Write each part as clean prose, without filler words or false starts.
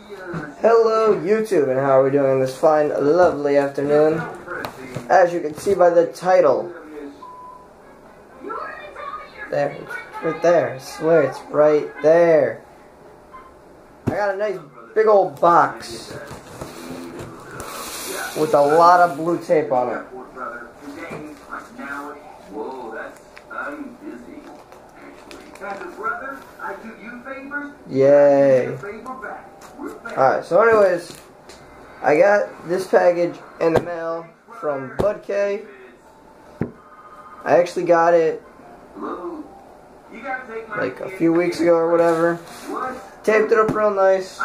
Hello YouTube, and how are we doing this fine, lovely afternoon? As you can see by the title. There, it's right there. I swear it's right there. I got a nice big old box with a lot of blue tape on it. Yay. Alright, so anyways, I got this package in the mail from Bud K. I actually got it like a few weeks ago or whatever. Taped it up real nice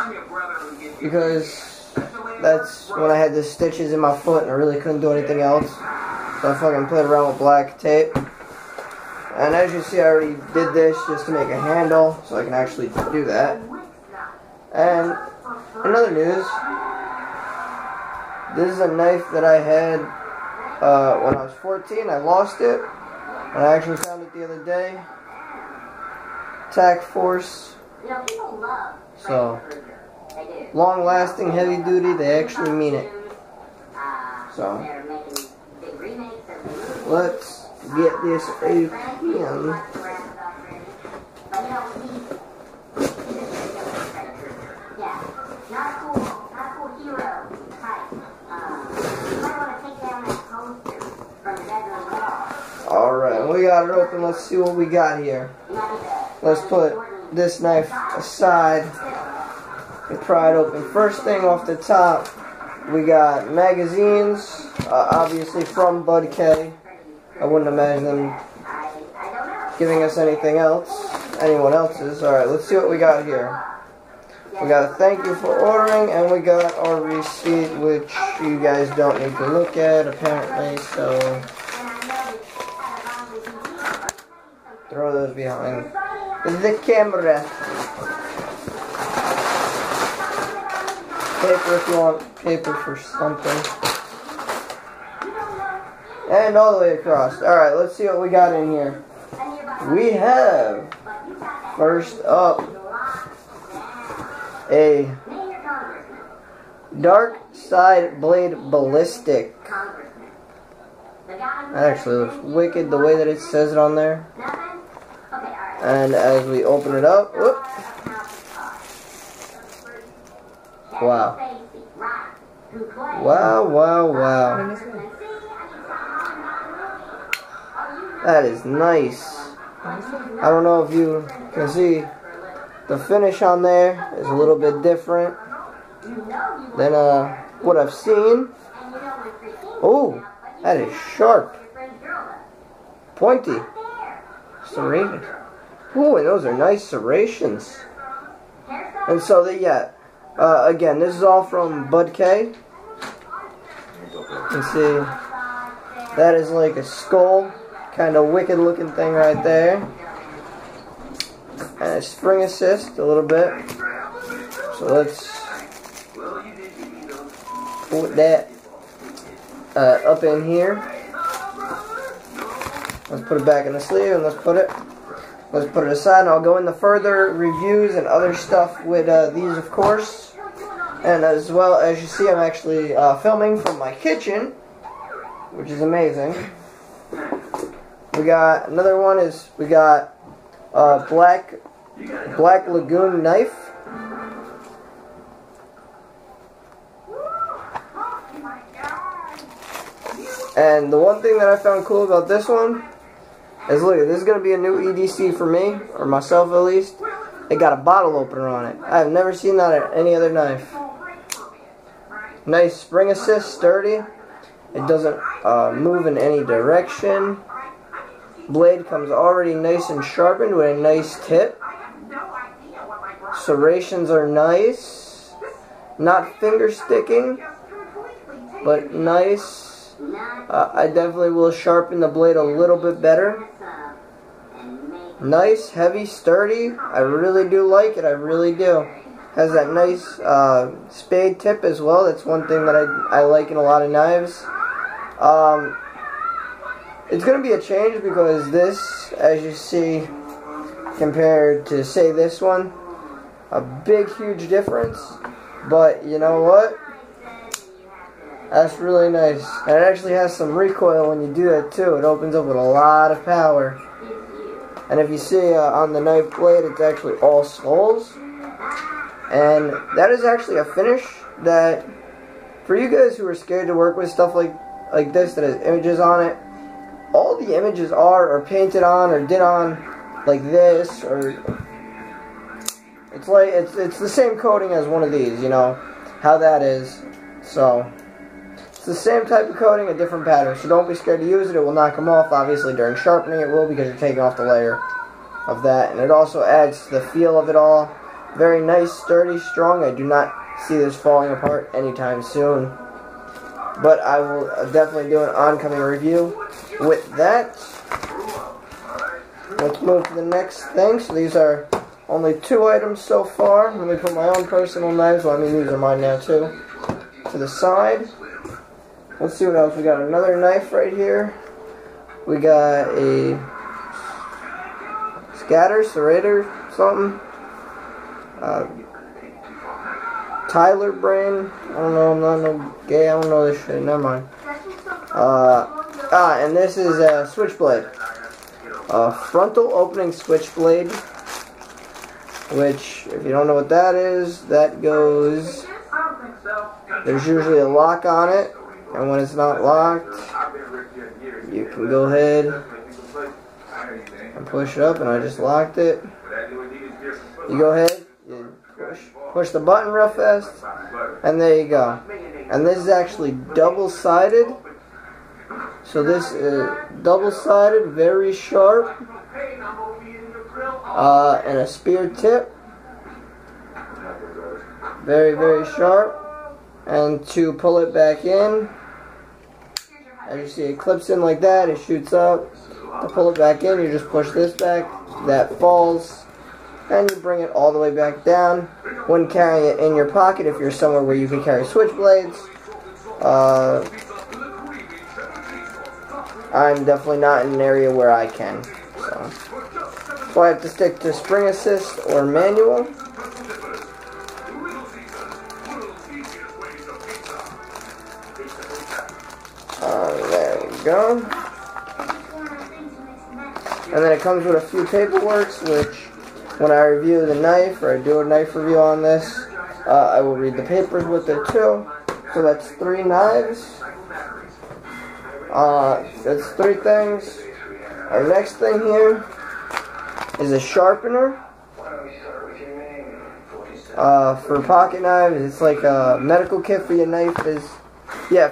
because that's when I had the stitches in my foot and I really couldn't do anything else. So I fucking played around with black tape. And as you see, I already did this just to make a handle so I can actually do that. And in other news, this is a knife that I had when I was 14. I lost it, and I actually found it the other day. Tac Force. So, long-lasting, heavy-duty. They actually mean it. So, let's get this open. Alright, we got it open. Let's see what we got here. Let's put this knife aside and pry it open. First thing off the top, we got magazines, obviously from Bud K. I wouldn't imagine them giving us anything else, anyone else's. Alright, let's see what we got here. We got a thank you for ordering, and we got our receipt, which you guys don't need to look at, apparently, so throw those behind the camera. Paper if you want paper for something. And all the way across. Alright, let's see what we got in here. We have, first up, a Dark Side Blade Ballistic. That actually looks wicked, the way that it says it on there. And as we open it up, whoop. Wow. Wow, wow, wow. That is nice. I don't know if you can see, the finish on there is a little bit different than what I've seen. Oh, that is sharp. Pointy. Serrated. Ooh, and those are nice serrations. And so again, this is all from Bud K. You can see that is like a skull, kind of wicked looking thing right there. And a spring assist a little bit. So let's put that up in here. Let's put it back in the sleeve and let's put it aside, and I'll go into further reviews and other stuff with these, of course. And as well, as you see, I'm actually filming from my kitchen, which is amazing. We got another one is we got Black Lagoon knife. And the one thing that I found cool about this one is, look, this is going to be a new EDC for me, or myself at least. It got a bottle opener on it. I have never seen that at any other knife. Nice spring assist, sturdy. It doesn't move in any direction. Blade comes already nice and sharpened with a nice tip. Serrations are nice. Not finger sticking, but nice. I definitely will sharpen the blade a little bit better. Nice, heavy, sturdy. I really do like it. I really do. Has that nice spade tip as well. That's one thing that I like in a lot of knives. It's going to be a change because this, as you see, compared to, say, this one, a big, huge difference. But you know what? That's really nice. And it actually has some recoil when you do that too. It opens up with a lot of power. And if you see on the knife blade, it's actually all skulls. And that is actually a finish that, for you guys who are scared to work with stuff like this that has images on it, all the images are painted on or did on like this, or it's like it's the same coating as one of these, you know how that is. So it's the same type of coating, a different pattern. So don't be scared to use it. It will not come off. Obviously during sharpening it will, because you're taking off the layer of that, and it also adds to the feel of it all. Very nice, sturdy, strong. I do not see this falling apart anytime soon. But I will definitely do an oncoming review with that. Let's move to the next thing. So these are only 2 items so far. Let me put my own personal knives. Well, I mean, these are mine now too. To the side. Let's see what else. We got another knife right here. We got a serrator, something. Tyler Brain. I don't know, I'm not no gay, I don't know this shit, never mind. And this is a switchblade. A frontal opening switchblade, which, if you don't know what that is, that goes, there's usually a lock on it, and when it's not locked, you can go ahead and push it up, and I just locked it. You go ahead, you push the button real fast, and there you go. And this is actually double-sided. So this is double-sided, very sharp, and a spear tip. Very, very sharp. And to pull it back in, as you see, it clips in like that, it shoots up. To pull it back in, you just push this back, that falls, and you bring it all the way back down. When carrying it in your pocket, if you're somewhere where you can carry switchblades, I'm definitely not in an area where I can. So I have to stick to spring assist or manual. There we go. And then it comes with a few paperworks, which when I review the knife, or I do a knife review on this, I will read the papers with it too. So that's 3 knives. That's 3 things. Our next thing here is a sharpener. For pocket knives, it's like a medical kit for your knife.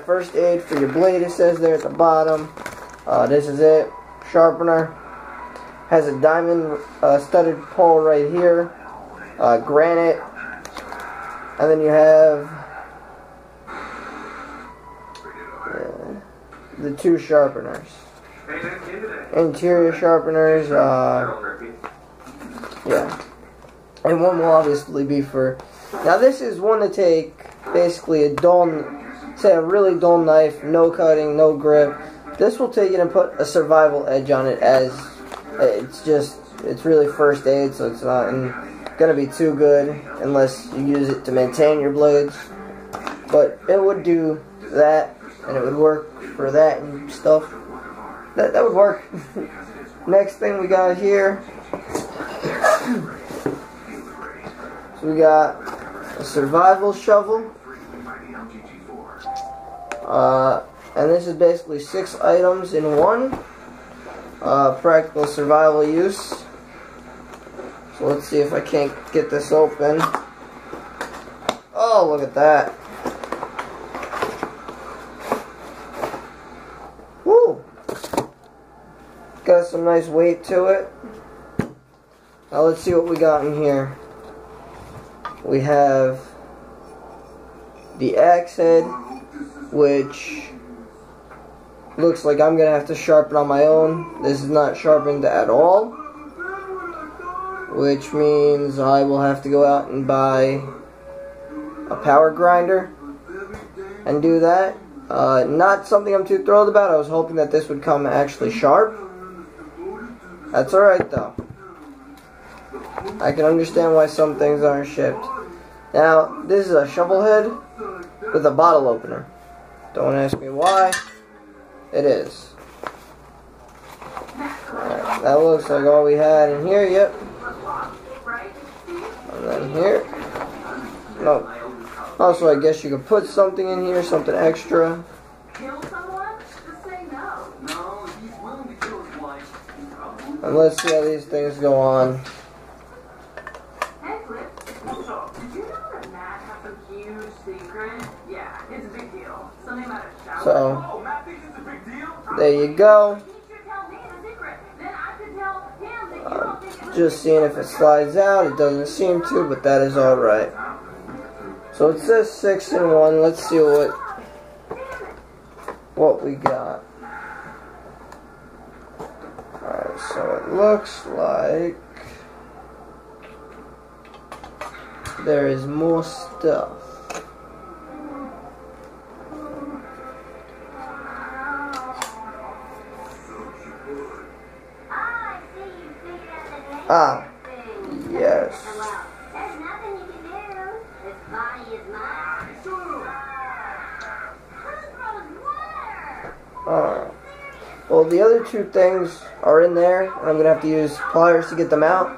First aid for your blade, it says there at the bottom. This is it. Sharpener. Has a diamond studded pole right here. Granite. And then you have the 2 sharpeners. Interior sharpeners. And one will obviously be for... Now this is one to take basically a dull, say a really dull knife, no cutting, no grip. This will take it and put a survival edge on it, as it's really first aid, so it's not gonna be too good unless you use it to maintain your blades. But it would do that, and it would work for that and stuff. That would work. Next thing we got here. So we got a survival shovel. And this is basically 6 items in one. Practical survival use. So let's see if I can't get this open. Oh, look at that. Woo! Got some nice weight to it. Now let's see what we got in here. We have the axe head, which looks like I'm going to have to sharpen on my own. This is not sharpened at all, which means I will have to go out and buy a power grinder and do that. Not something I'm too thrilled about. I was hoping that this would come actually sharp. That's alright though. I can understand why some things aren't shipped. Now, this is a shovel head with a bottle opener. Don't ask me why. It is. Alright, that looks like all we had in here, yep. And then here. No. Also, I guess you could put something in here, something extra. And let's see how these things go on. So, there you go. Just seeing if it slides out. It doesn't seem to, but that is alright. So it says 6 in 1. Let's see what we got. Alright, so it looks like there is more stuff. Ah, yes. Alright. Well, the other two things are in there, and I'm going to have to use pliers to get them out.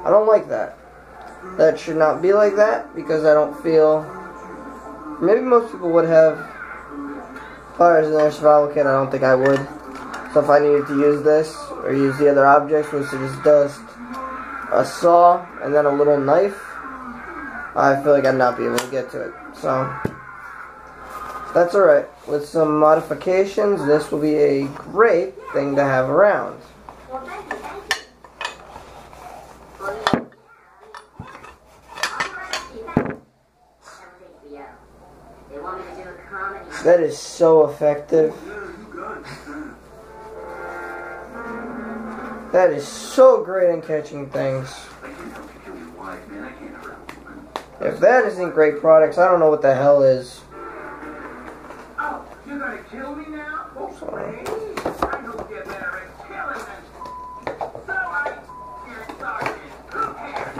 I don't like that. That should not be like that, because I don't feel... Maybe most people would have pliers in their survival kit. I don't think I would. So if I needed to use this, or use the other objects, which is just a saw and then a little knife, I feel like I'd not be able to get to it. So, that's alright. With some modifications, this will be a great thing to have around. That is so effective. That is so great in catching things. If that isn't great products, I don't know what the hell is. Oh, you're gonna kill me now? Sorry. I don't get better at killing than... So I... You're sorry. Who cares?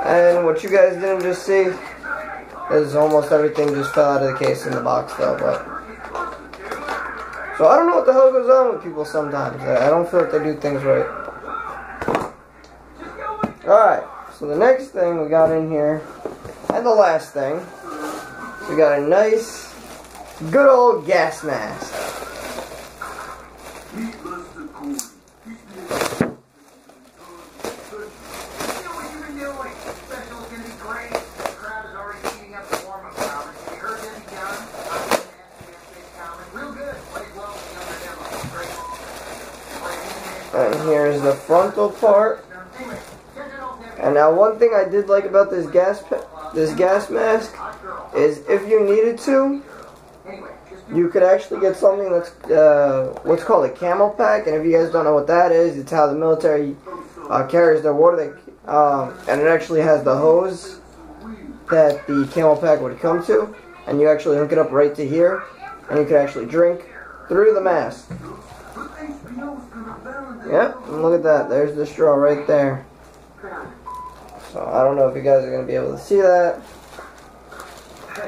And what you guys didn't just see is almost everything just fell out of the case in the box though, but... So I don't know what the hell goes on with people sometimes. I don't feel like they do things right. Alright, so the next thing we got in here, and the last thing, we got a nice, good old gas mask. And here's the frontal part. And now one thing I did like about this gas mask is if you needed to, you could actually get something that's what's called a camel pack. And if you guys don't know what that is, it's how the military carries their water. And it actually has the hose that the camel pack would come to. And you actually hook it up right to here. And you can actually drink through the mask. Yep, and look at that. There's the straw right there. So I don't know if you guys are going to be able to see that.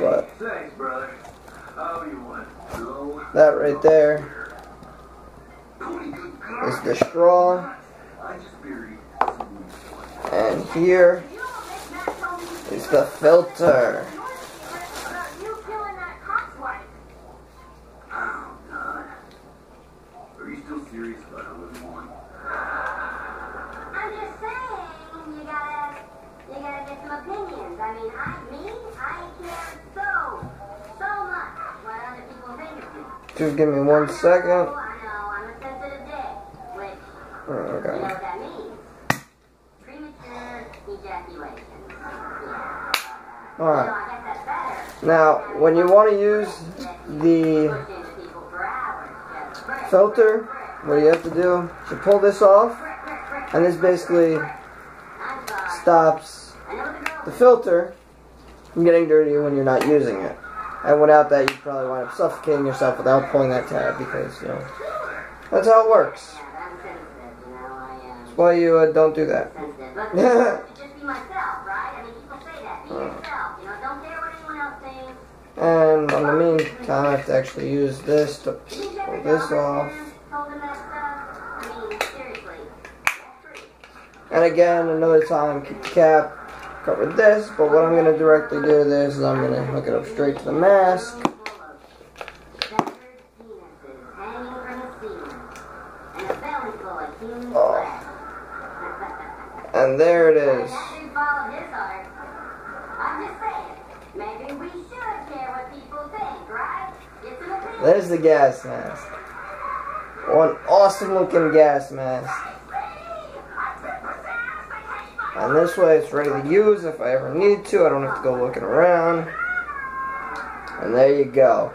But that right there is the straw. And here is the filter. Opinions. I mean, I care so much what other people think of me. Just give me 1 second. I know, I'm a sensitive dick, which, okay. You know what that means? Premature ejaculation. Yeah. Alright. I guess that's better. Now, when you want to use the filter, what you have to do is you pull this off, and this basically stops the filter from getting dirty when you're not using it. And without that, you probably wind up suffocating yourself without pulling that tab because, you know, That's how it works. Yeah, I'm sensitive, you know. That's why you don't do that. Sensitive. But just be myself, right? I mean, people say that. Be yourself. You know, don't care what anyone else thinks. And in the meantime, I have to actually use this to pull this off. Told him that stuff. I mean, seriously. That's true. And again, another time, keep the cap, cover this. But what I'm going to directly do to this is I'm going to hook it up straight to the mask. Oh. And there it is. There's the gas mask. One awesome looking gas mask. And this way it's ready to use if I ever need to. I don't have to go looking around. And there you go.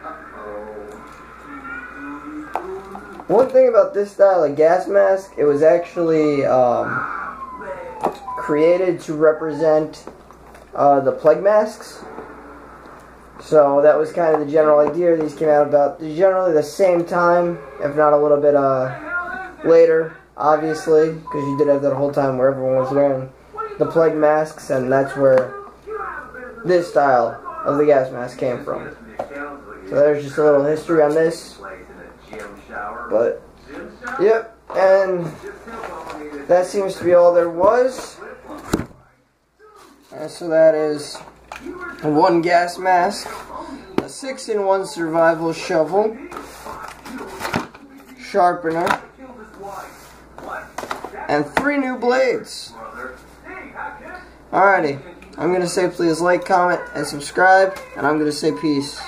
One thing about this style of gas mask, it was actually created to represent the plague masks. So that was kind of the general idea. These came out about generally the same time, if not a little bit later, obviously, because you did have that whole time where everyone was wearing the plague masks, and that's where this style of the gas mask came from. So there's just a little history on this. But, yep, and that seems to be all there was. And so that is one gas mask, a 6-in-1 survival shovel, sharpener, and 3 new blades. Alrighty, I'm going to say please like, comment, and subscribe, and I'm going to say peace.